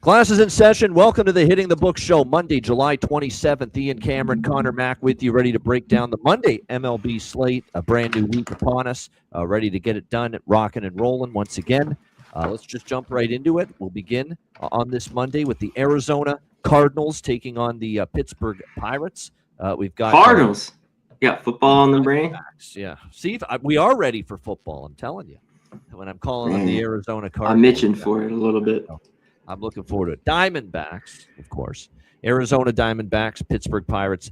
Class is in session. Welcome to the Hitting the Book Show, Monday, July 27th. Ian Cameron, Connor Mack with you, ready to break down the Monday MLB slate. A brand new week upon us, ready to get it done, rocking and rolling once again. Let's just jump right into it. We'll begin on this Monday with the Arizona Cardinals taking on the Pittsburgh Pirates. We've got Cardinals. Yeah, football on the brain. Yeah. See, we are ready for football, I'm telling you. When I'm calling them the Arizona Cardinals. I'm itching for it a little bit. I'm looking forward to it. Diamondbacks, of course. Arizona Diamondbacks, Pittsburgh Pirates.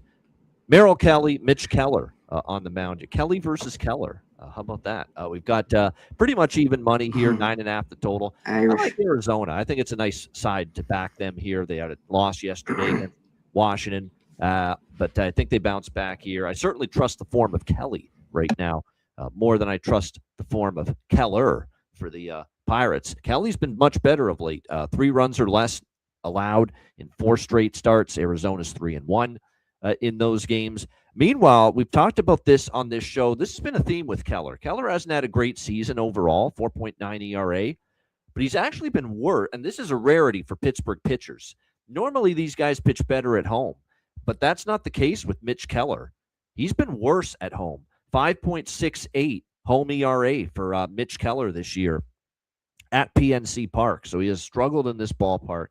Merrill Kelly, Mitch Keller on the mound. Kelly versus Keller. How about that? We've got pretty much even money here, 9.5 the total. I like Arizona. I think it's a nice side to back them here. They had a loss yesterday against Washington, but I think they bounce back here. I certainly trust the form of Kelly right now more than I trust the form of Keller for the Pirates. Kelly's been much better of late. 3 runs or less allowed in 4 straight starts. Arizona's 3-1 in those games. Meanwhile, we've talked about this on this show. This has been a theme with Keller. Keller hasn't had a great season overall, 4.9 ERA, but he's actually been worse, and this is a rarity for Pittsburgh pitchers. Normally, these guys pitch better at home, but that's not the case with Mitch Keller. He's been worse at home, 5.68 home ERA for Mitch Keller this year at PNC Park. So he has struggled in this ballpark.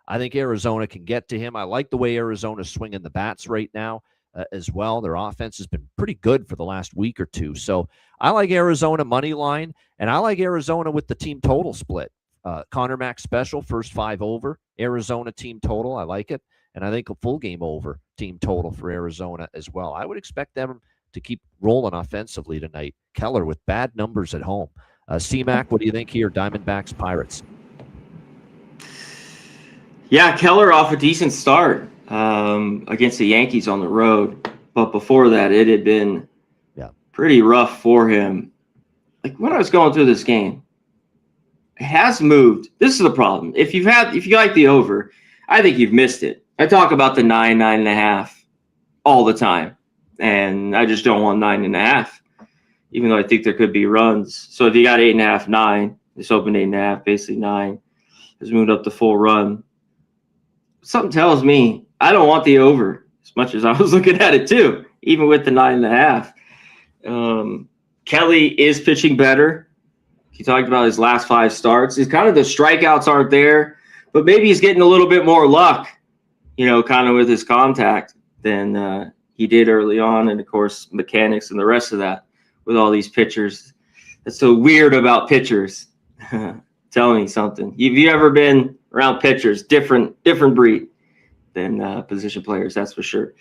I think Arizona can get to him. I like the way Arizona's swinging the bats right now as well. Their offense has been pretty good for the last week or two. So I like Arizona money line, and I like Arizona with the team total split. Connor Mack special, first 5 over. Arizona team total, I like it. And I think a full game over team total for Arizona as well. I would expect them to keep rolling offensively tonight. Keller with bad numbers at home. C-Mac, what do you think here? Diamondbacks, Pirates. Yeah, Keller off a decent start against the Yankees on the road. But before that, it had been pretty rough for him. Like when I was going through this game, it has moved. This is the problem. If you like the over, I think you've missed it. I talk about the 9.5 all the time. And I just don't want 9.5. Even though I think there could be runs. So if you got 8.5, 9, it's open 8.5, basically 9. Has moved up the full run. Something tells me I don't want the over as much as I was looking at it too, even with the 9.5. Kelly is pitching better. He talked about his last 5 starts. It's kind of the strikeouts aren't there, but maybe he's getting a little bit more luck, kind of with his contact than he did early on. And of course, mechanics and the rest of that. With all these pitchers, that's so weird about pitchers. Tell me something. Have you ever been around pitchers? Different breed than position players, that's for sure.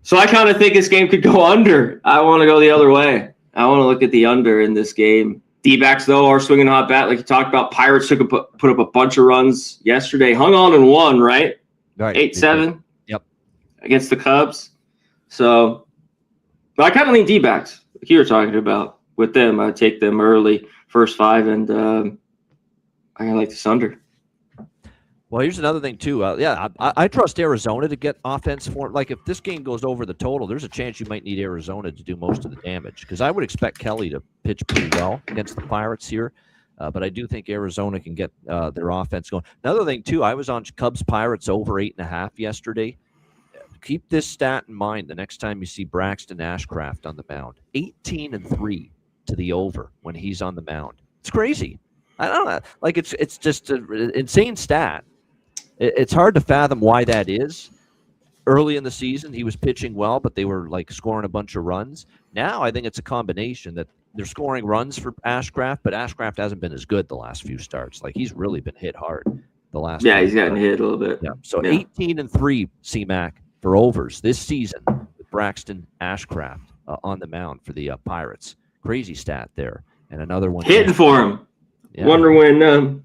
So I kind of think this game could go under. I want to go the other way. I want to look at the under in this game. D-backs, though, are swinging hot bat. Like you talked about, Pirates put up a bunch of runs yesterday. Hung on and won, right? 8-7 against the Cubs. So I kind of lean D-backs. Like you were talking about with them, I take them early, first 5, and I like this under. Well, here's another thing too. I trust Arizona to get offense for. Like if this game goes over the total, there's a chance you might need Arizona to do most of the damage because I would expect Kelly to pitch pretty well against the Pirates here. But I do think Arizona can get their offense going. Another thing too, I was on Cubs Pirates over 8.5 yesterday. Keep this stat in mind the next time you see Braxton Ashcraft on the mound. 18-3 to the over when he's on the mound. It's crazy. I don't know. Like it's just an insane stat. It's hard to fathom why that is. Early in the season, he was pitching well, but they were like scoring a bunch of runs. Now I think it's a combination that they're scoring runs for Ashcraft, but Ashcraft hasn't been as good the last few starts. Like he's really been hit hard the last. Yeah, he's gotten hit a little bit. Yeah. So 18-3 C-Mac for overs this season with Braxton Ashcraft on the mound for the Pirates. Crazy stat there. And another one. Hitting for him. Yeah. Wonder when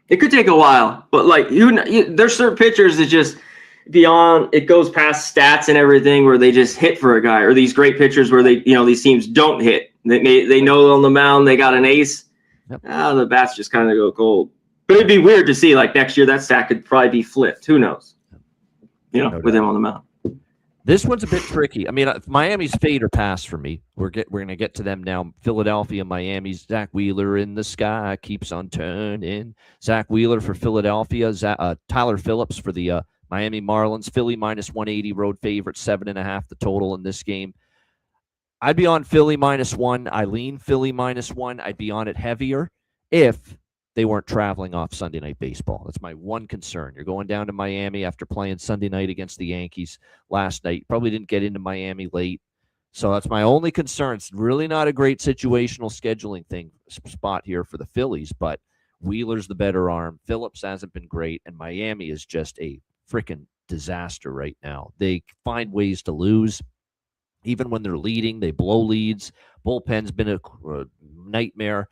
it could take a while, but like there's certain pitchers that just beyond it goes past stats and everything where they just hit for a guy, or these great pitchers where they these teams don't hit. They know on the mound they got an ace. Yep. The bats just kind of go cold. But it'd be weird to see like next year that stat could probably be flipped. Who knows? With him on the mound. This one's a bit tricky. I mean, Miami's fade or pass for me. We're going to get to them now. Philadelphia, Miami's Zach Wheeler in the sky keeps on turning. Zach Wheeler for Philadelphia. Tyler Phillips for the Miami Marlins. Philly minus 180, road favorite, 7.5 the total in this game. I'd be on Philly -1. I lean Philly -1. I'd be on it heavier if they weren't traveling off Sunday Night Baseball. That's my one concern. You're going down to Miami after playing Sunday night against the Yankees last night. Probably didn't get into Miami late. So that's my only concern. It's really not a great situational scheduling spot here for the Phillies, but Wheeler's the better arm. Phillips hasn't been great, and Miami is just a freaking disaster right now. They find ways to lose. Even when they're leading, they blow leads. Bullpen's been a nightmare.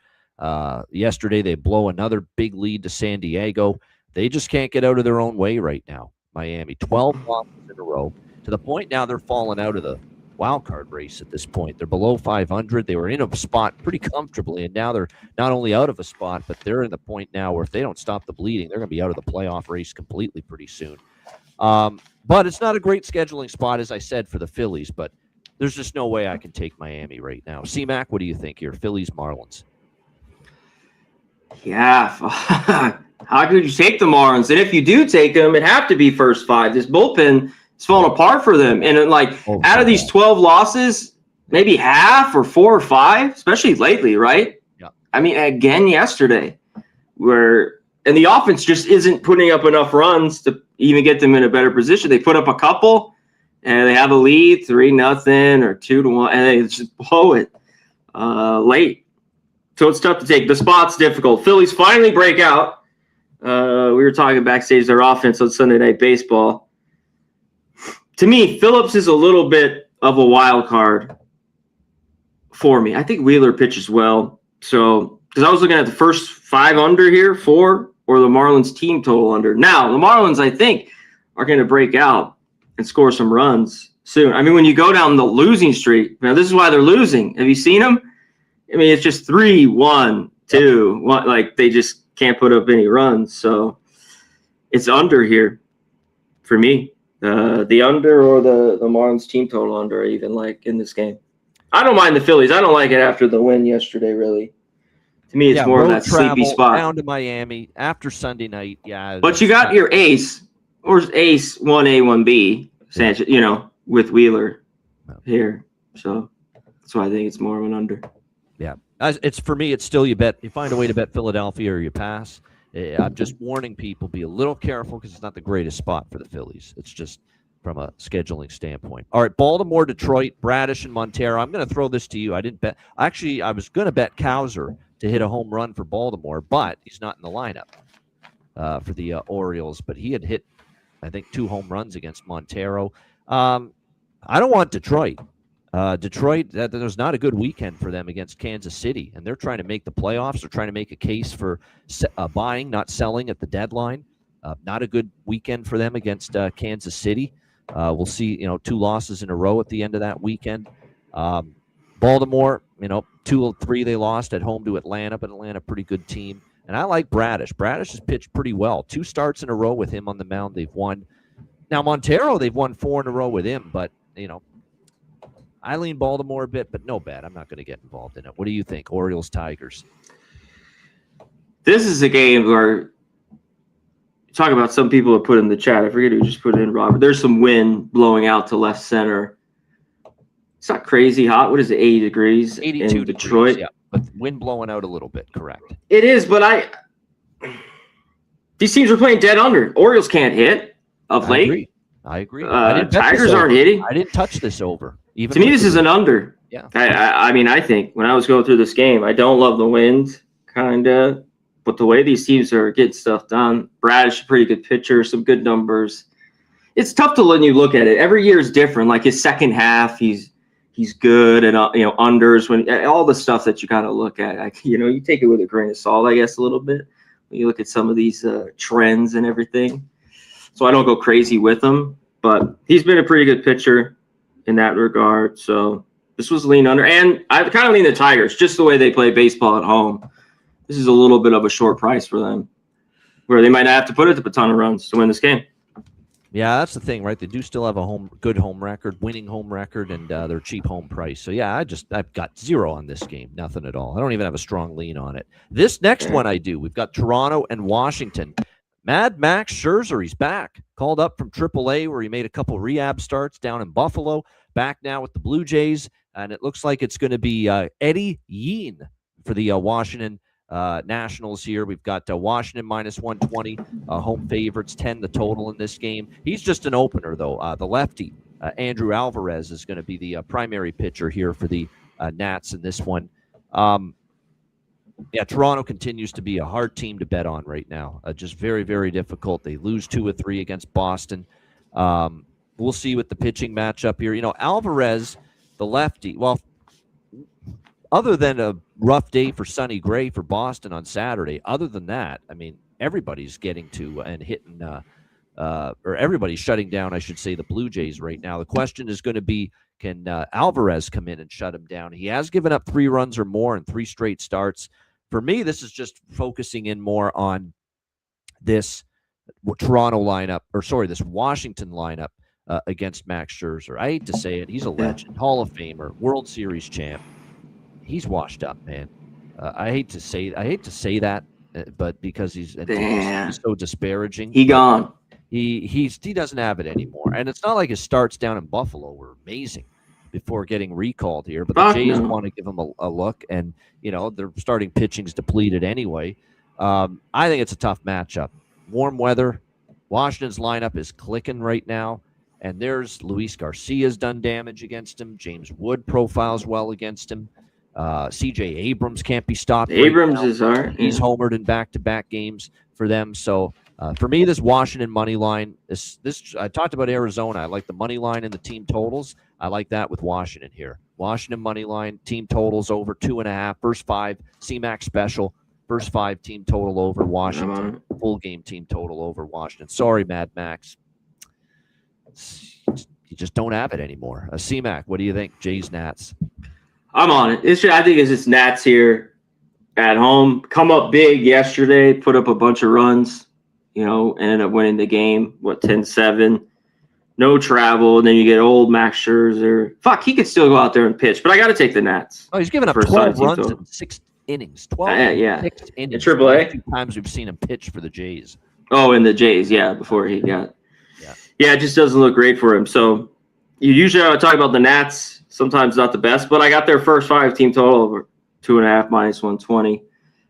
Yesterday, they blow another big lead to San Diego. They just can't get out of their own way right now. Miami, 12 losses in a row, to the point now they're falling out of the wild card race at this point. They're below 500. They were in a spot pretty comfortably, and now they're not only out of a spot, but they're in the point now where if they don't stop the bleeding, they're going to be out of the playoff race completely pretty soon. But it's not a great scheduling spot, as I said, for the Phillies, but there's just no way I can take Miami right now. C-Mac, what do you think here? Phillies, Marlins. Yeah. How could you take the Marlins? And if you do take them, it'd have to be first five. This bullpen is falling apart for them. And out of these 12 losses, maybe half or 4 or 5, especially lately, right? Yeah. I mean, again yesterday, and the offense just isn't putting up enough runs to even get them in a better position. They put up a couple, and they have a lead, 3-0 or 2-1, and they just blow it late. So it's tough to take. The spot's difficult. Phillies finally break out. We were talking backstage their offense on Sunday Night Baseball. To me, Phillips is a little bit of a wild card for me. I think Wheeler pitches well. So, because I was looking at the first 5 under here, 4, or the Marlins team total under. Now, the Marlins, I think, are going to break out and score some runs soon. I mean, when you go down the losing streak, now this is why they're losing. Have you seen them? I mean, it's just 3-1, 2-1. Like, they just can't put up any runs. So it's under here for me. The under or the Marlins team total under, even like in this game. I don't mind the Phillies. I don't like it after the win yesterday, really. To me, it's more of that sleepy spot. Down to Miami after Sunday night. Yeah. But you got your ace, or ace 1A, 1B, Sanchez, with Wheeler here. So that's why I think it's more of an under. Yeah, it's for me. It's still you find a way to bet Philadelphia or you pass. I'm just warning people, be a little careful because it's not the greatest spot for the Phillies. It's just from a scheduling standpoint. All right, Baltimore, Detroit, Bradish, and Montero. I'm going to throw this to you. I didn't bet. Actually, I was going to bet Kowser to hit a home run for Baltimore, but he's not in the lineup for the Orioles. But he had hit, I think, 2 home runs against Montero. I don't want Detroit. Detroit, that was not a good weekend for them against Kansas City, and they're trying to make the playoffs. They're trying to make a case for buying, not selling at the deadline. Not a good weekend for them against Kansas City. We'll see, 2 losses in a row at the end of that weekend. Baltimore, 2 of 3 they lost at home to Atlanta, but Atlanta, pretty good team. And I like Bradish. Bradish has pitched pretty well. 2 starts in a row with him on the mound. They've won. Now, Montero, they've won 4 in a row with him, but, I lean Baltimore a bit, but no bet. I'm not going to get involved in it. What do you think? Orioles, Tigers. This is a game where talk about some people have put in the chat. I forget who just put it in, Robert. There's some wind blowing out to left center. It's not crazy hot. What is it, 80 degrees 82 in Detroit? Degrees, yeah, but wind blowing out a little bit, correct. It is, but these teams are playing dead under. Orioles can't hit of late. I agree. Tigers aren't hitting. I didn't touch this over. To me, this is an under. Yeah. I mean, I think when I was going through this game, I don't love the wind, kind of, but the way these teams are getting stuff done, Bradish, a pretty good pitcher, some good numbers. It's tough to let you look at it. Every year is different. Like his second half, he's good, and unders, when all the stuff that you kind of look at, you take it with a grain of salt, I guess, a little bit when you look at some of these trends and everything. So I don't go crazy with him, but he's been a pretty good pitcher in that regard. So this was lean under, and I kind of lean the Tigers, just the way they play baseball at home. This is a little bit of a short price for them, where they might not have to put up a ton of runs to win this game. Yeah, that's the thing, right? They do still have a good home record, winning home record, and their cheap home price. So yeah, I've got 0 on this game, nothing at all. I don't even have a strong lean on it. This next one I do. We've got Toronto and Washington. Mad Max Scherzer, he's back, called up from AAA where he made a couple rehab starts down in Buffalo. Back now with the Blue Jays, and it looks like it's going to be Eddie Yeen for the Washington Nationals here. We've got Washington minus 120, home favorites, 10 the total in this game. He's just an opener, though. The lefty, Andrew Alvarez, is going to be the primary pitcher here for the Nats in this one. Yeah, Toronto continues to be a hard team to bet on right now. Just very, very difficult. They lose 2 or 3 against Boston. We'll see with the pitching matchup here. Alvarez, the lefty, well, other than a rough day for Sonny Gray for Boston on Saturday, other than that, I mean, everybody's getting to and hitting, or everybody's shutting down, I should say, the Blue Jays right now. The question is going to be, can Alvarez come in and shut him down? He has given up 3 runs or more in 3 straight starts. For me, this is just focusing in more on this Toronto lineup, this Washington lineup against Max Scherzer. I hate to say it. He's a legend, Hall of Famer, World Series champ. He's washed up, man. I hate to say that, but because he's so disparaging. He gone. He doesn't have it anymore. And it's not like his starts down in Buffalo were amazing before getting recalled here. But the Jays want to give him a look, and their starting pitching's depleted anyway. I think it's a tough matchup. Warm weather. Washington's lineup is clicking right now. And there's Luis Garcia's done damage against him. James Wood profiles well against him. C.J. Abrams can't be stopped. Abrams is hard. He's homered in back-to-back games for them. So for me, this Washington money line, this I talked about Arizona. I like the money line and the team totals. I like that with Washington here. Washington money line, team totals over 2.5. First 5, CMAX special. First 5 team total over Washington. Full game team total over Washington. Sorry, Mad Max. You just don't have it anymore. CMAC, what do you think? Jays, Nats. I'm on it. I think it's just Nats here at home. Come up big yesterday, put up a bunch of runs, ended up winning the game, 10-7. No travel, and then you get old Max Scherzer. Fuck, he could still go out there and pitch, but I got to take the Nats. Oh, he's given up 12 runs in 6 innings. 12 6 innings. In AAA? 2 times we've seen him pitch for the Jays. Oh, in the Jays, before he got – Yeah, it just doesn't look great for him. So you usually talk about the Nats. Sometimes not the best, but I got their first 5 team total over 2.5 minus 120.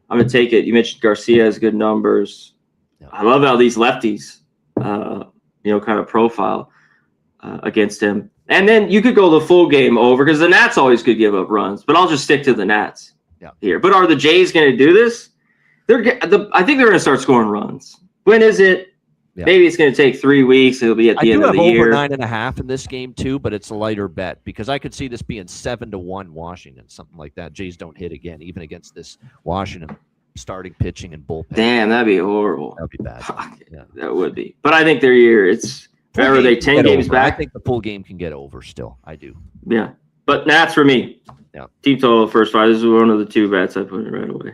I'm going to take it. You mentioned Garcia has good numbers. Yeah. I love how these lefties, kind of profile against him. And then you could go the full game over because the Nats always could give up runs, but I'll just stick to the Nats here. But are the Jays going to do this? I think they're going to start scoring runs. When is it? Yeah. Maybe it's going to take 3 weeks. It'll be at the end of the year. I do have over 9.5 in this game too, but it's a lighter bet because I could see this being 7-1 Washington, something like that. Jays don't hit again, even against this Washington starting pitching and bullpen. Damn, that'd be horrible. That'd be bad. Yeah. That would be. But I think their year, are they 10 games back? I think the full game can get over still. I do. Yeah. But Nats for me. Yeah. Team total first 5. This is one of the 2 bets I put it right away.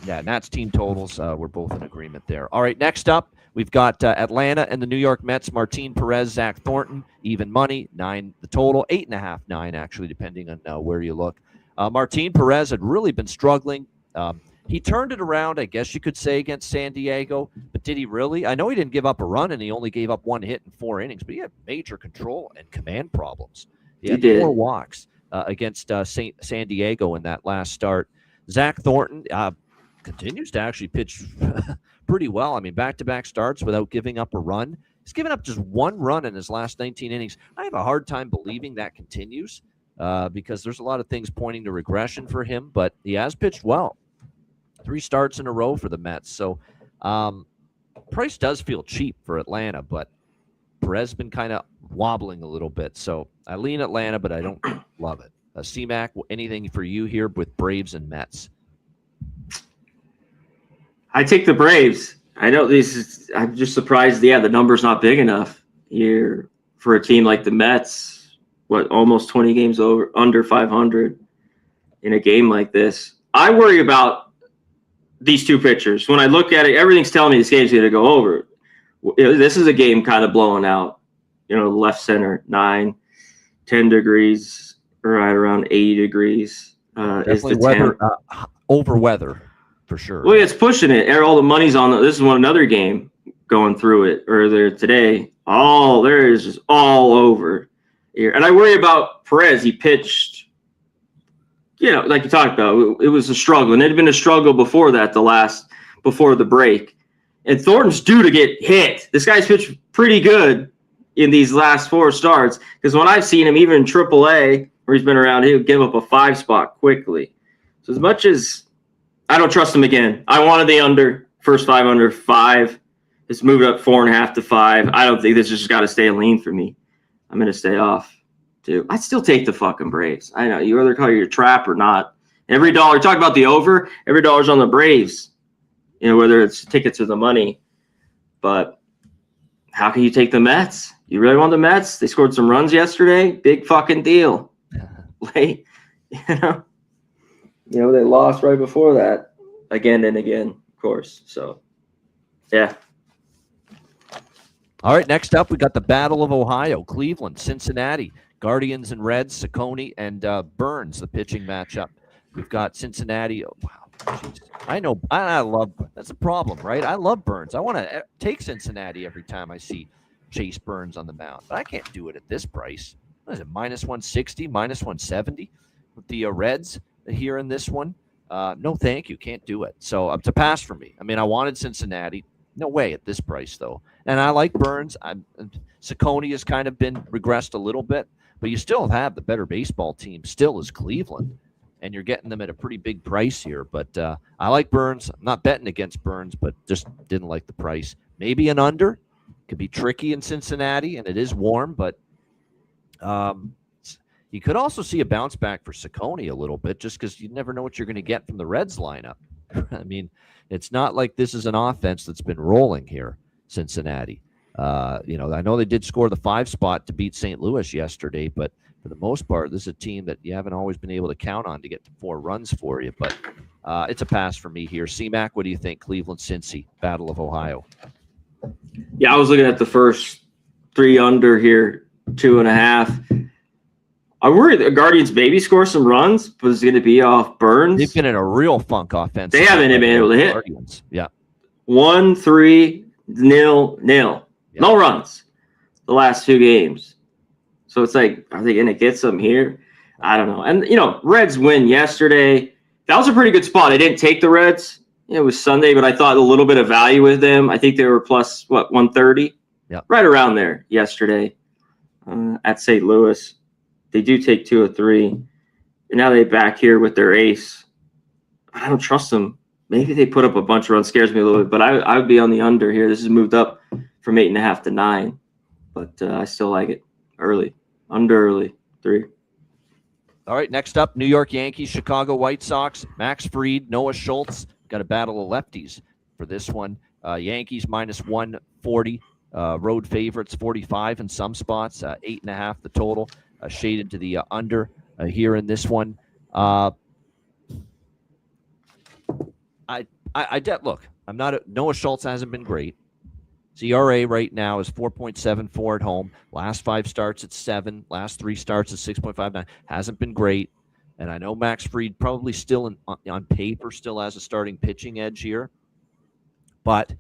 Yeah, Nats team totals, we're both in agreement there. All right, next up, we've got Atlanta and the New York Mets, Martin Perez, Zach Thornton, even money, 9 the total, 8.5, 9 actually, depending on where you look. Martin Perez had really been struggling. He turned it around, I guess you could say, against San Diego, but did he really? I know he didn't give up a run, and he only gave up 1 hit in 4 innings, but he had major control and command problems. He had 4 walks against San Diego in that last start. Zach Thornton continues to actually pitch pretty well. I mean, back-to-back starts without giving up a run. He's given up just 1 run in his last 19 innings. I have a hard time believing that continues because there's a lot of things pointing to regression for him, but he has pitched well. 3 starts in a row for the Mets. So price does feel cheap for Atlanta, but Perez has been kind of wobbling a little bit. So I lean Atlanta, but I don't love it. CMAC, anything for you here with Braves and Mets? I take the Braves. I know I'm just surprised. Yeah, the number's not big enough here for a team like the Mets. Almost 20 games under 500 in a game like this. I worry about these 2 pitchers. When I look at it, everything's telling me this game's going to go over. This is a game kind of blowing out. Left center 9-10 degrees, right around 80 degrees. Is the weather over weather for sure. Well, it's pushing it. All the money's on. This is another game going through it earlier today. There is just all over here, and I worry about Perez. He pitched, like you talked about. It was a struggle, and it had been a struggle before that. Before the break, and Thornton's due to get hit. This guy's pitched pretty good in these last 4 starts, because when I've seen him, even in AAA, where he's been around, he would give up a 5 spot quickly. So as much as I don't trust him again, I wanted the under, first 5 under 5. It's moved up 4.5 to 5. I don't think this has just got to stay lean for me. I'm going to stay off too. I'd still take the fucking Braves. I know you either call your trap or not. Every dollar, talk about the over, every dollar's on the Braves, whether it's tickets or the money. But how can you take the Mets? You really want the Mets? They scored some runs yesterday. Big fucking deal. Late, they lost right before that, again and again, of course. So, yeah. All right, next up, we got the Battle of Ohio, Cleveland, Cincinnati, Guardians and Reds, Ciccone and Burns, the pitching matchup. We've got Cincinnati. Oh, wow. Geez. I know. I love. That's a problem, right? I love Burns. I want to take Cincinnati every time I see Chase Burns on the mound, but I can't do it at this price. What is it, -160, -170 with the Reds here in this one? No, thank you. Can't do it. So it's a pass for me. I mean, I wanted Cincinnati. No way at this price, though. And I like Burns. Ciccone has kind of been regressed a little bit, but you still have the better baseball team still is Cleveland, and you're getting them at a pretty big price here. But I like Burns. I'm not betting against Burns, but just didn't like the price. Maybe an under. Could be tricky in Cincinnati, and it is warm, but you could also see a bounce back for Ciccone a little bit, just because you never know what you're going to get from the Reds lineup. I mean, it's not like this is an offense that's been rolling here, Cincinnati. I know they did score the 5 spot to beat St. Louis yesterday, but for the most part, this is a team that you haven't always been able to count on to get to 4 runs for you. But it's a pass for me here. C-Mac, what do you think? Cleveland, Cincy, Battle of Ohio. Yeah, I was looking at the first 3 under here, 2.5. I worry the Guardians maybe score some runs, but it's going to be off Burns. They've been in a real funk offense. They haven't been able to hit. Guardians. Yeah. 1-3-0-0. Yeah. No runs the last 2 games. So it's like, are they going to get some here? I don't know. And, Reds win yesterday. That was a pretty good spot. I didn't take the Reds. It was Sunday, but I thought a little bit of value with them. I think they were plus, 130? Yeah. Right around there yesterday at St. Louis. They do take 2 of 3. And now they back here with their ace. I don't trust them. Maybe they put up a bunch of runs. Scares me a little bit. But I would be on the under here. This has moved up from 8.5 to 9. But I still like it early. Under early. 3. All right, next up, New York Yankees, Chicago White Sox. Max Fried, Noah Schultz. Got a battle of lefties for this one. Yankees -140. Road favorites 45 in some spots. 8.5 the total. Shaded to the under here in this one. Look, I'm not. Noah Schultz hasn't been great. His ERA right now is 4.74 at home. Last 5 starts at 7. Last 3 starts at 6.59. Hasn't been great. And I know Max Fried probably still on paper still has a starting pitching edge here. But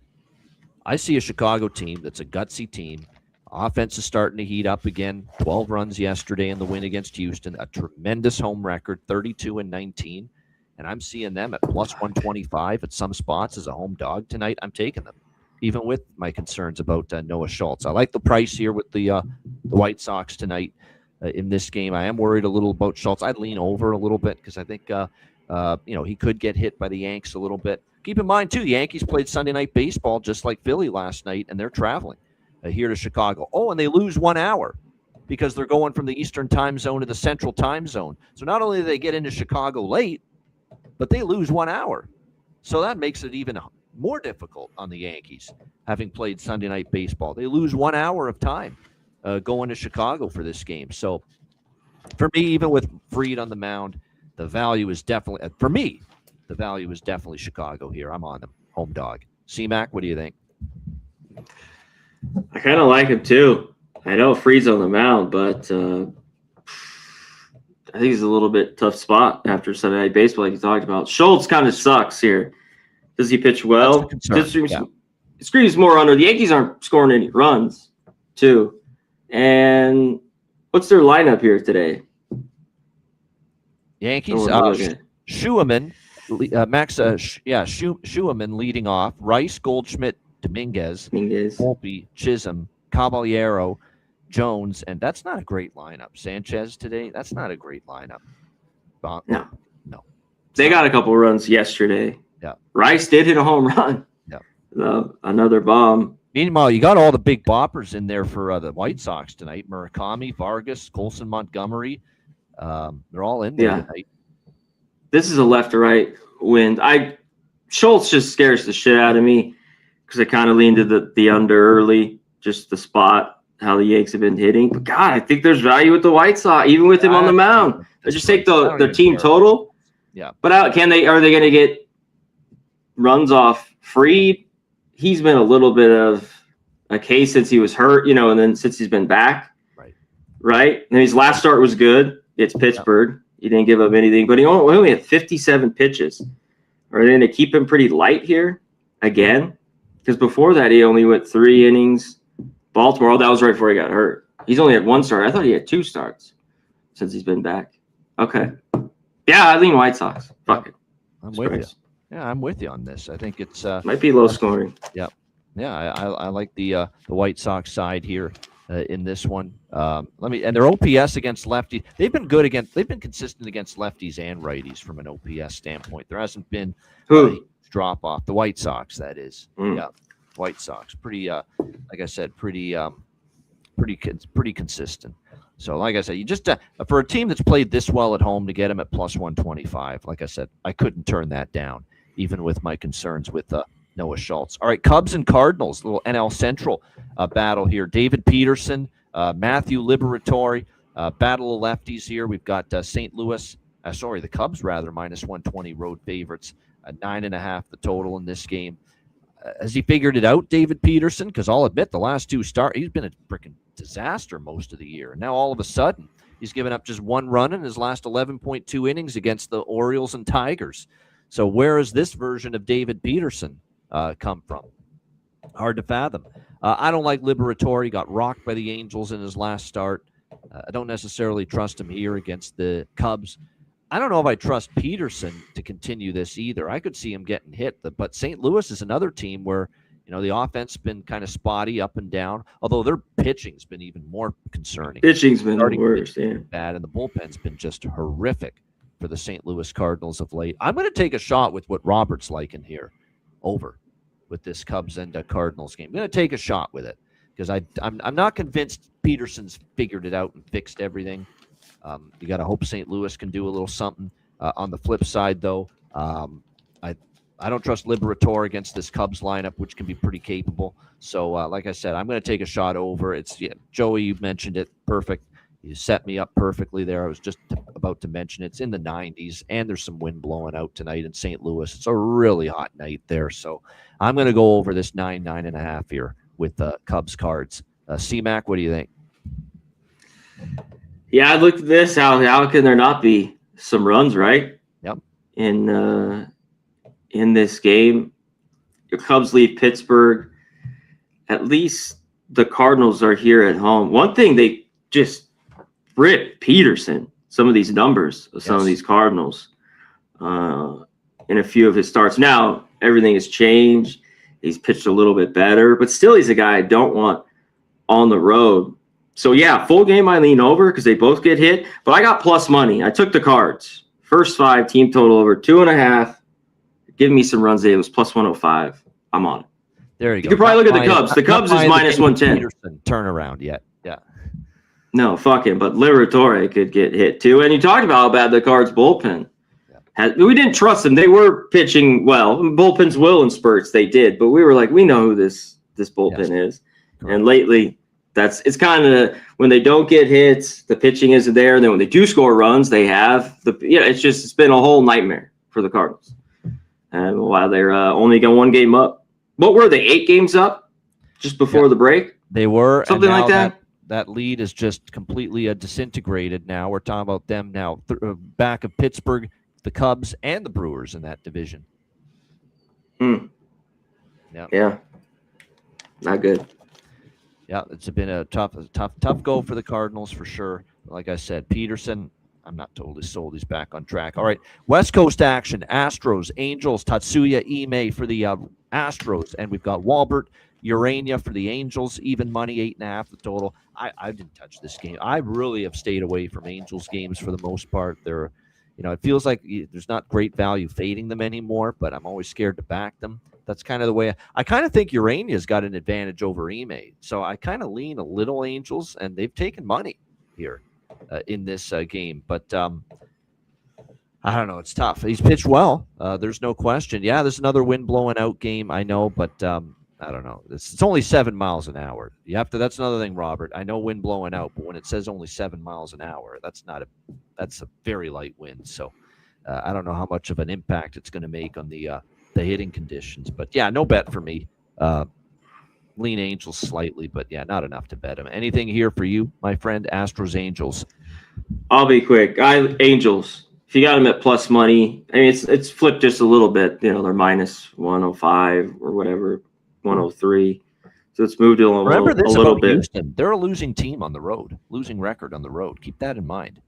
I see a Chicago team that's a gutsy team. Offense is starting to heat up again. 12 runs yesterday in the win against Houston. A tremendous home record, 32-19. And I'm seeing them at plus 125 at some spots as a home dog tonight. I'm taking them, even with my concerns about Noah Schultz. I like the price here with the White Sox tonight in this game. I am worried a little about Schultz. I'd lean over a little bit because I think he could get hit by the Yanks a little bit. Keep in mind, too, Yankees played Sunday Night Baseball just like Philly last night, and they're traveling here to Chicago. Oh, and they lose 1 hour because they're going from the Eastern time zone to the Central time zone. So not only do they get into Chicago late, but they lose 1 hour. So that makes it even more difficult on the Yankees, having played Sunday Night Baseball. They lose 1 hour of time going to Chicago for this game. So for me, even with Fried on the mound, the value is definitely, for me, the value is definitely Chicago here. I'm on them. Home dog. C-Mac, what do you think? I kind of like him too. I know Freed's on the mound, but I think he's a little bit tough spot after Sunday Night Baseball, like you talked about. Schultz kind of sucks here. Does he pitch well? It screams more under. The Yankees aren't scoring any runs, too. And what's their lineup here today? Yankees, Schumann, Schumann leading off. Rice, Goldschmidt, Dominguez, Volpe, Chisholm, Caballero, Jones, and that's not a great lineup. Sanchez today, that's not a great lineup. No. They got a couple runs yesterday. Yeah. Rice did hit a home run. Yeah. Another bomb. Meanwhile, you got all the big boppers in there for the White Sox tonight. Murakami, Vargas, Colson, Montgomery. They're all in there tonight. This is a left to right wind. Schultz just scares the shit out of me because I kind of leaned to the under early, just the spot, how the Yanks have been hitting. But God, I think there's value with the White Sox, even with him on the mound. I just take the team total. Yeah. But are they going to get runs off Freed? He's been a little bit of a case since he was hurt, and then since he's been back. Right? And his last start was good. It's Pittsburgh. Yeah. He didn't give up anything, but he only had 57 pitches. Are they going to keep him pretty light here again? Because before that, he only went 3 innings. Baltimore, that was right before he got hurt. He's only had 1 start. I thought he had 2 starts since he's been back. Okay. Yeah, I lean White Sox. Fuck it. I'm with you. Yeah, I'm with you on this. I think it's might be low scoring. Yeah. Yeah, I like the White Sox side here in this one. And their OPS against lefties, they've been consistent against lefties and righties from an OPS standpoint. There hasn't been a drop off. The White Sox, that is. Yeah. White Sox, pretty like I said, pretty consistent. So like I said, you just for a team that's played this well at home to get them at plus 125, like I said, I couldn't turn that down, even with my concerns with Noah Schultz. All right, Cubs and Cardinals, little NL Central battle here. David Peterson, Matthew Liberatore, battle of lefties here. We've got the Cubs rather, minus 120 road favorites, 9.5 the total in this game. Has he figured it out, David Peterson? Because I'll admit, the last 2 starts, he's been a freaking disaster most of the year. Now, all of a sudden, he's given up just 1 run in his last 11.2 innings against the Orioles and Tigers. So where has this version of David Peterson come from? Hard to fathom. I don't like Liberatore. He got rocked by the Angels in his last start. I don't necessarily trust him here against the Cubs. I don't know if I trust Peterson to continue this either. I could see him getting hit. But St. Louis is another team where, the offense has been kind of spotty up and down, although their pitching's been even more concerning. Pitching's been worse, bad, and the bullpen's been just horrific for the St. Louis Cardinals of late. I'm going to take a shot with what Robert's like in here over with this Cubs and Cardinals game. I'm going to take a shot with it because I'm not convinced Peterson's figured it out and fixed everything. You got to hope St. Louis can do a little something. On the flip side, though, I don't trust Liberatore against this Cubs lineup, which can be pretty capable. So, like I said, I'm going to take a shot over. Joey, you mentioned it. Perfect. You set me up perfectly there. I was just about to mention it's in the 90s, and there's some wind blowing out tonight in St. Louis. It's a really hot night there. So I'm going to go over this 9.5 here with Cubs Cards. C-Mac, what do you think? Yeah, I looked at this. How can there not be some runs, right? Yep. In this game, the Cubs leave Pittsburgh. At least the Cardinals are here at home. One thing, they just ripped Peterson, some of these numbers of some of these Cardinals in a few of his starts. Now, everything has changed. He's pitched a little bit better, but still he's a guy I don't want on the road. So, yeah, full game I lean over because they both get hit. But I got plus money. I took the Cards. First 5, team total over 2.5. Give me some runs there. It was plus 105. I'm on it. There you go. You could probably look at the Cubs. The Cubs is minus 110. Peterson turnaround yet. Yeah. No, fuck him. But Liberatore could get hit too. And you talked about how bad the Cards bullpen. We didn't trust them. They were pitching well. Bullpens will in spurts. They did. But we were like, we know who this bullpen is. Correct. And lately, it's kind of when they don't get hits, the pitching isn't there. And then when they do score runs, they have it's been a whole nightmare for the Cardinals. And while they're only got 1 game up, what were they? 8 games up? just before the break. They were. Something like that. That lead is just completely disintegrated now. We're talking about them now, back of Pittsburgh, the Cubs, and the Brewers in that division. Yeah. Not good. Yeah, it's been a tough go for the Cardinals for sure. Like I said, Peterson, I'm not totally sold. He's back on track. All right, West Coast action. Astros, Angels, Tatsuya Ime for the Astros. And we've got Walbert, Urania for the Angels. Even money, 8.5 the total. I didn't touch this game. I really have stayed away from Angels games for the most part. They're, it feels like there's not great value fading them anymore, but I'm always scared to back them. That's kind of the way I kind of think Urania's got an advantage over Ime. So I kind of lean a little Angels, and they've taken money here in this game. But I don't know. It's tough. He's pitched well. There's no question. Yeah, there's another wind blowing out game. I know, but I don't know. It's only 7 miles an hour. You have to. That's another thing, Robert. I know wind blowing out, but when it says only 7 miles an hour, that's a very light wind. So I don't know how much of an impact it's going to make on the hitting conditions. But yeah, no bet for me. Lean Angels slightly, but yeah, not enough to bet him. Anything here for you, my friend? Astros, Angels. I'll be quick. Angels. If you got them at plus money, I mean it's flipped just a little bit. They're minus 105 or whatever, 103. So it's moved a little bit. Houston. They're a losing team on the road, losing record on the road. Keep that in mind.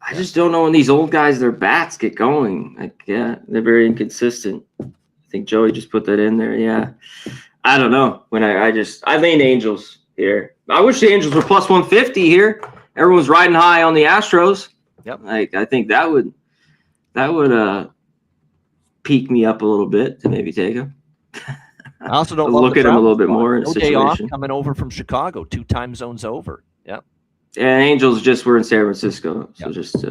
I just don't know when these old guys, their bats get going. They're very inconsistent. I think Joey just put that in there. Yeah. I don't know. When I lean Angels here. I wish the Angels were plus 150 here. Everyone's riding high on the Astros. Yep. I think that would peak me up a little bit to maybe take them. I also don't look at him a little bit more in a situation. Day off coming over from Chicago, 2 time zones over. Yep. Yeah, Angels just were in San Francisco, so just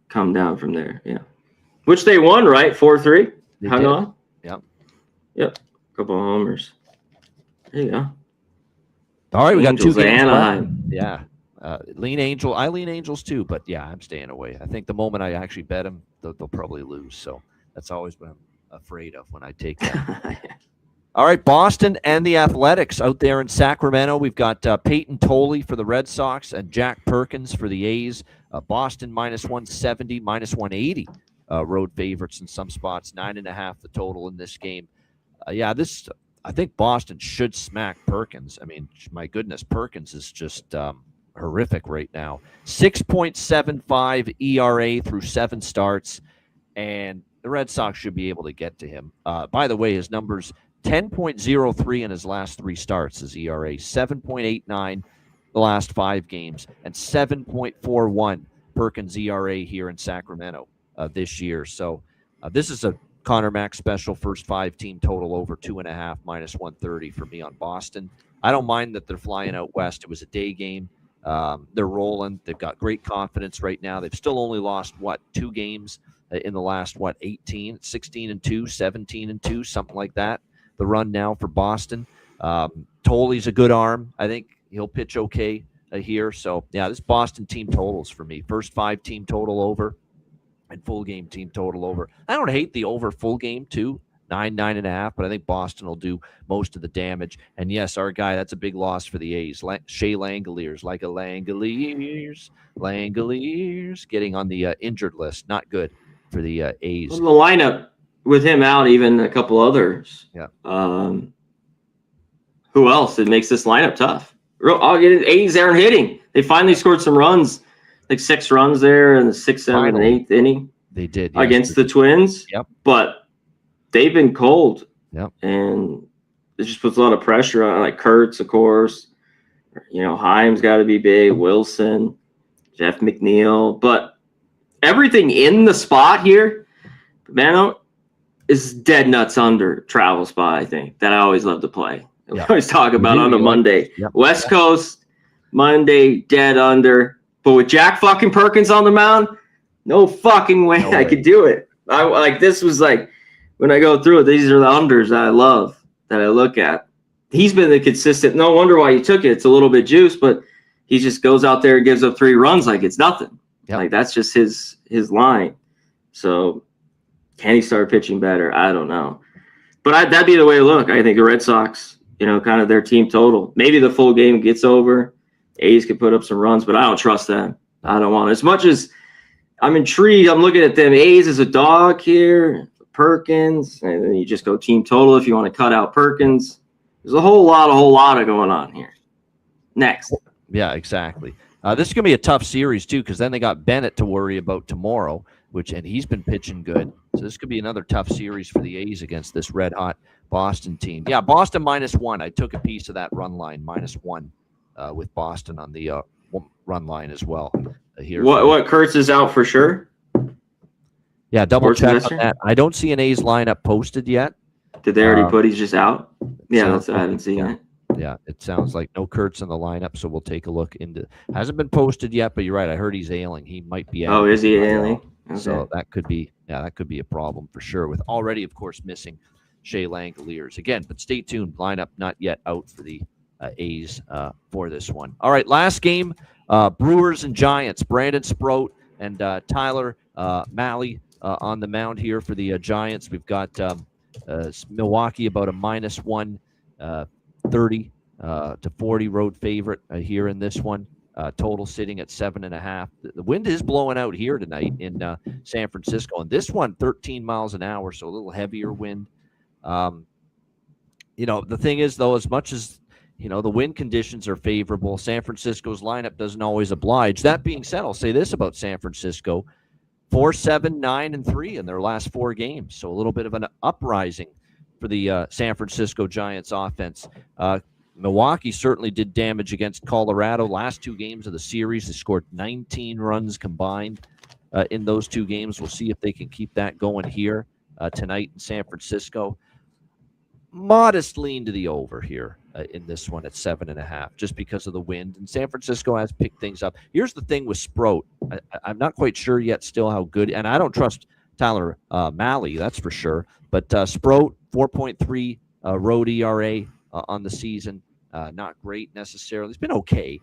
come down from there. Yeah, which they won, right? 4-3. Hung on. Yep. Couple of homers. There you go. All right, we got 2 games. Anaheim. Yeah. Lean Angel. I lean Angels too, but yeah, I'm staying away. I think the moment I actually bet them, they'll probably lose. So that's always what I'm afraid of when I take them. All right, Boston and the Athletics out there in Sacramento. We've got Peyton Tolley for the Red Sox and Jack Perkins for the A's. Boston minus 170, minus 180 road favorites in some spots. 9.5 the total in this game. I think Boston should smack Perkins. I mean, my goodness, Perkins is just horrific right now. 6.75 ERA through 7 starts, and the Red Sox should be able to get to him. By the way, his numbers 10.03 in his last 3 starts, his ERA, 7.89 the last 5 games, and 7.41 Perkins ERA here in Sacramento this year. So this is a Connor Mack special, first 5 team total over 2.5, minus 130 for me on Boston. I don't mind that they're flying out west. It was a day game. They're rolling. They've got great confidence right now. They've still only lost 2 games in the last 16-2, 17-2, something like that. The run now for Boston. Tolley's a good arm. I think he'll pitch okay here. So yeah, this Boston team totals for me. First 5 team total over, and full game team total over. I don't hate the over full game too, 9.5, but I think Boston will do most of the damage. And yes, our guy, that's a big loss for the A's. Shea Langoliers, like a Langoliers, getting on the injured list. Not good for the A's. Well, the lineup with him out, even a couple others. Yeah. Who else? It makes this lineup tough. I'll get it. A's aren't hitting. They finally scored some runs. Like 6 runs there in the 6th, 7th, and 8th inning. They did against the Twins. Yep. But they've been cold. Yep. And it just puts a lot of pressure on, like Kurtz, of course. Heim's got to be big. Wilson, Jeff McNeil. But everything in the spot here, man, is dead nuts under travel spot, I think, that I always love to play. We always talk about on a Monday. Yep. West Coast, Monday, dead under. But with Jack fucking Perkins on the mound, no fucking way I could do it. This was like, when I go through it, these are the unders that I love, that I look at. He's been the consistent. No wonder why he took it. It's a little bit juice, but he just goes out there and gives up 3 runs like it's nothing. Yep. Like that's just his line. So can he start pitching better? I don't know. But that'd be the way to look. I think the Red Sox kind of their team total. Maybe the full game gets over. A's could put up some runs, but I don't trust them. I don't want it. As much as I'm intrigued, I'm looking at them. A's as a dog here, Perkins, and then you just go team total if you want to cut out Perkins. There's a whole lot of going on here. Next. Yeah, exactly. This is going to be a tough series, too, because then they got Bennett to worry about tomorrow, and he's been pitching good. So this could be another tough series for the A's against this red-hot Boston team. Yeah, Boston -1. I took a piece of that run line, -1, with Boston on the run line as well. Here. What Kurtz is out for sure? Yeah, double check on that. I don't see an A's lineup posted yet. Did they already put he's just out? Yeah, I haven't seen it. Yeah, it sounds like no Kurtz in the lineup, so we'll take a look into. Hasn't been posted yet, but you're right. I heard he's ailing. He might be out. Oh, is he ailing? Okay. So that could be a problem for sure. With already, of course, missing Shea Langoliers again. But stay tuned. Lineup not yet out for the A's for this one. All right, last game. Brewers and Giants. Brandon Sproat and Tyler Mahle on the mound here for the Giants. We've got Milwaukee about a -130 to 40 road favorite here in this one. Total sitting at 7.5. The wind is blowing out here tonight in San Francisco, and this one 13 miles an hour, so a little heavier wind. The thing is, though, as much as the wind conditions are favorable, San Francisco's lineup doesn't always oblige. That being said, I'll say this about San Francisco: 4-7, 9-3 in their last 4 games. So a little bit of an uprising for the San Francisco Giants offense. Milwaukee certainly did damage against Colorado. Last 2 games of the series, they scored 19 runs combined in those 2 games. We'll see if they can keep that going here tonight in San Francisco. Modest lean to the over here in this one at 7.5, just because of the wind. And San Francisco has picked things up. Here's the thing with Sproat. I'm not quite sure yet still how good, and I don't trust Tyler Mahle, that's for sure. But Sproat, 4.3 road ERA on the season. Not great necessarily. He's been okay.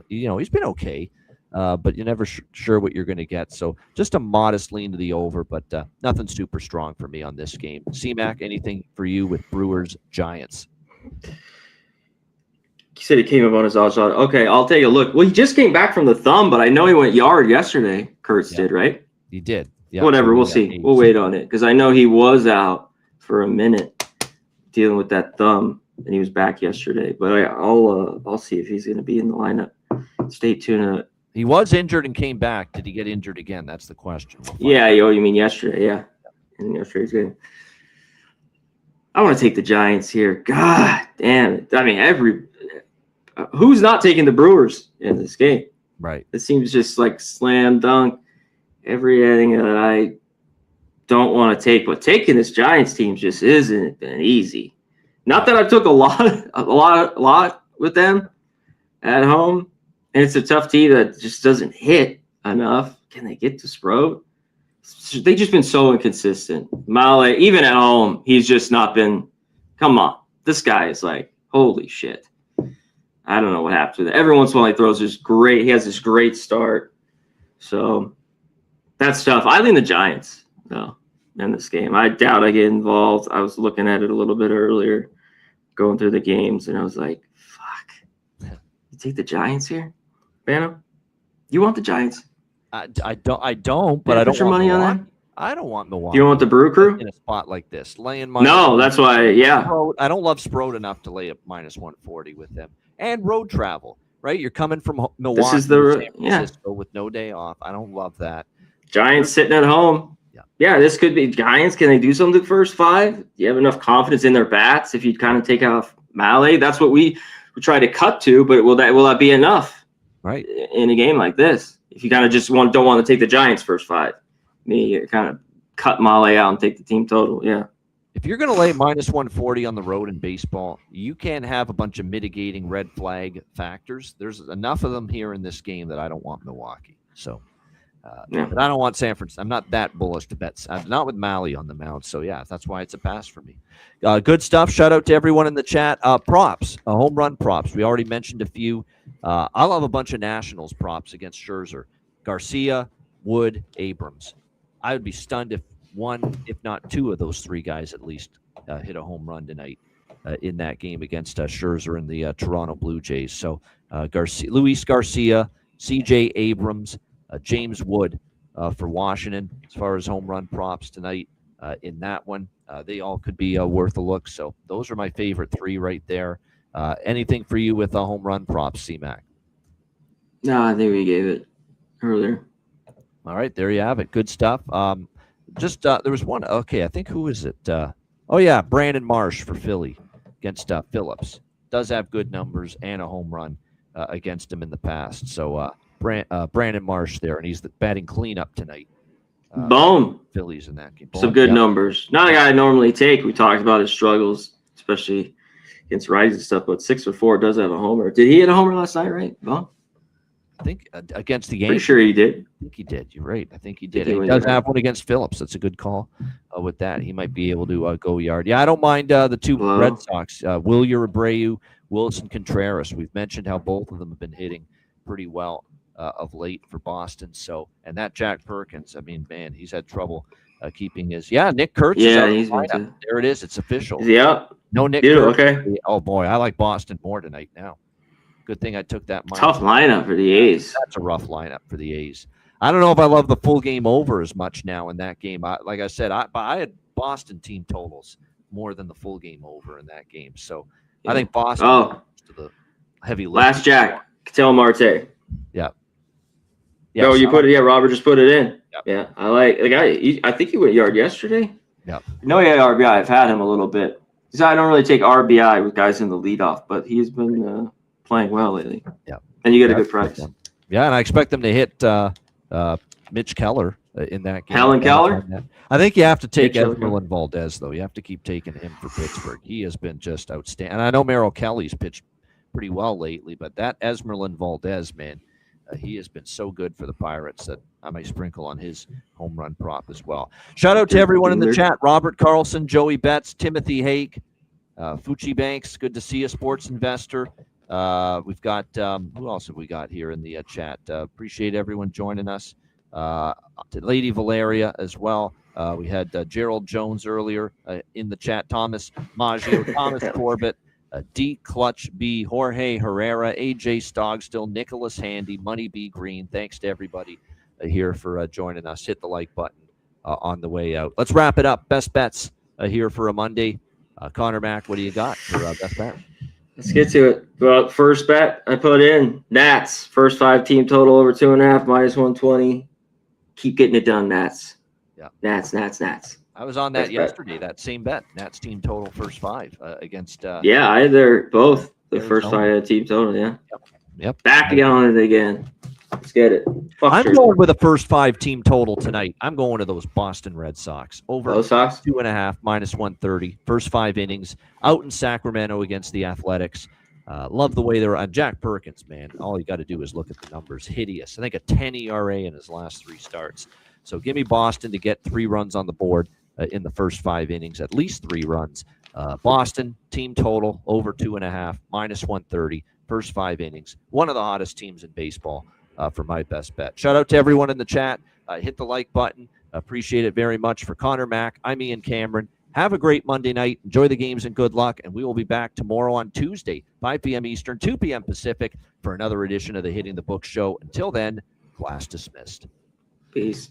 He's been okay. But you're never sure what you're going to get. So just a modest lean to the over, but nothing super strong for me on this game. C-Mac, anything for you with Brewers Giants? He said he came up on his odd shot. Okay, I'll take a look. Well, he just came back from the thumb, but I know he went yard yesterday. Kurtz did, right? He did. Yeah, whatever, we'll see. We'll wait on it because I know he was out for a minute dealing with that thumb, and he was back yesterday. But I'll see if he's going to be in the lineup. Stay tuned. He was injured and came back. Did he get injured again? That's the question. You mean yesterday? Yeah, in yesterday's game. I want to take the Giants here. God damn it! I mean, who's not taking the Brewers in this game? Right. It seems just like slam dunk. Everything that I don't want to take, but taking this Giants team just isn't been easy. Not that I've took a lot with them at home, and it's a tough team that just doesn't hit enough. Can they get to Sproat? They've just been so inconsistent. Mahle, even at home, he's just not been. Come on, this guy is like, holy shit. I don't know what happened to that. Every once in a while, he throws this great. He has this great start. So that's tough. I lean the Giants, though, in this game. I doubt I get involved. I was looking at it a little bit earlier, going through the games, and I was like, fuck. You take the Giants here, Bano? You want the Giants? I don't, but I don't put your want money Milwaukee. on that? I don't want Milwaukee. You don't want the Brew Crew? In a spot like this. Laying minus No, that's why, yeah. Sproat. I don't love Sproat enough to lay up -140 with them. And road travel, right? You're coming from Milwaukee This is to San Francisco with no day off. I don't love that. Giants sitting at home. Yeah, this could be Giants. Can they do something first 5? Do you have enough confidence in their bats if you kind of take off Mahle? That's what we try to cut to, but will that be enough? Right. In a game like this? If you kind of just don't want to take the Giants first 5. You kind of cut Mahle out and take the team total. Yeah. If you're going to lay -140 on the road in baseball, you can't have a bunch of mitigating red flag factors. There's enough of them here in this game that I don't want Milwaukee. So, but I don't want San Francisco. I'm not that bullish to bet. I'm not with Mahle on the mound. So, yeah, that's why it's a pass for me. Good stuff. Shout out to everyone in the chat. Props, home run props. We already mentioned a few. I'll have a bunch of Nationals props against Scherzer. Garcia, Wood, Abrams. I would be stunned if one, if not two of those 3 guys at least hit a home run tonight in that game against Scherzer and the Toronto Blue Jays. So Luis Garcia, C.J. Abrams, James Wood for Washington as far as home run props tonight in that one. They all could be worth a look. So those are my favorite three right there. Anything for you with home run props, C-Mac? No, I think we gave it earlier. All right, there you have it. Good stuff. There was one. Okay, I think who is it? Brandon Marsh for Philly against Phillips. Does have good numbers and a home run against him in the past. So Brandon Marsh there, and he's batting cleanup tonight. Boom. Phillies in that game. Boom. Some good numbers. Not a guy I normally take. We talked about his struggles, especially against righties and stuff, but 6-4 does have a homer. Did he hit a homer last night, right? Boom. I think against the Yankees. Pretty sure he did. I think he did. You're right. I think he did. He does have one against Phillips. That's a good call with that. He might be able to go yard. Yeah, I don't mind the two Red Sox, Wilyer Abreu, Wilson Contreras. We've mentioned how both of them have been hitting pretty well of late for Boston. So, and that Jack Perkins, I mean, man, he's had trouble keeping his. Yeah, Nick Kurtz is out of the lineup. There it is. It's official. Yeah. No Nick Kurtz. Okay. Oh, boy. I like Boston more tonight now. Good thing I took that. Tough lineup for the A's. That's a rough lineup for the A's. I don't know if I love the full game over as much now in that game. Like I said, I had Boston team totals more than the full game over in that game. So I think Boston to the heavy lift. Last Jack, Ketel Marte. Yeah. Yeah. Oh, you put it. Yeah, Robert just put it in. Yep. Yeah, I like the guy. I think he went yard yesterday. Yeah. No, he had RBI. I've had him a little bit. I don't really take RBI with guys in the leadoff, but he's been playing well lately. Yeah. And you get a good price. Yeah, and I expect them to hit Mitch Keller in that game. Helen Keller? I think you have to take Esmeralda Valdez, though. You have to keep taking him for Pittsburgh. He has been just outstanding. And I know Merrill Kelly's pitched pretty well lately, but that Esmeralda Valdez, man, he has been so good for the Pirates that I may sprinkle on his home run prop as well. Shout out to everyone in the chat. Robert Carlson, Joey Betts, Timothy Haig, Fucci Banks, good to see you, sports investor. We've got who else have we got here in the chat? Appreciate everyone joining us. Lady Valeria as well. We had Gerald Jones earlier in the chat. Thomas Maggio, Thomas Corbett, D Clutch B, Jorge Herrera, AJ Stogstill, Nicholas Handy, Money B Green. Thanks to everybody here for joining us. Hit the like button on the way out. Let's wrap it up. Best bets here for a Monday. Connor Mack, what do you got for best bet? Let's get to it. Well, first bet I put in Nats. First 5 team total over 2.5 minus 120. Keep getting it done, Nats. Yeah. Nats. I was on that yesterday. That same bet. Nats team total first 5 against. Yeah, I had both the Arizona. First 5 team total. Yeah. Yep. Back on it again. Let's get it. I'm going with a first 5 team total tonight. I'm going to those Boston Red Sox over 2.5 minus 130. First 5 innings out in Sacramento against the Athletics. Love the way they're on. Jack Perkins, man. All you got to do is look at the numbers. Hideous. I think a 10 ERA in his last 3 starts. So give me Boston to get 3 runs on the board in the first 5 innings, at least 3 runs. Boston team total over 2.5 minus 130. First 5 innings. One of the hottest teams in baseball. For my best bet. Shout out to everyone in the chat. Hit the like button. Appreciate it very much. For Connor Mack, I'm Ian Cameron. Have a great Monday night. Enjoy the games and good luck. And we will be back tomorrow on Tuesday, 5 p.m. Eastern, 2 p.m. Pacific, for another edition of the Hitting the Book Show. Until then, class dismissed. Peace.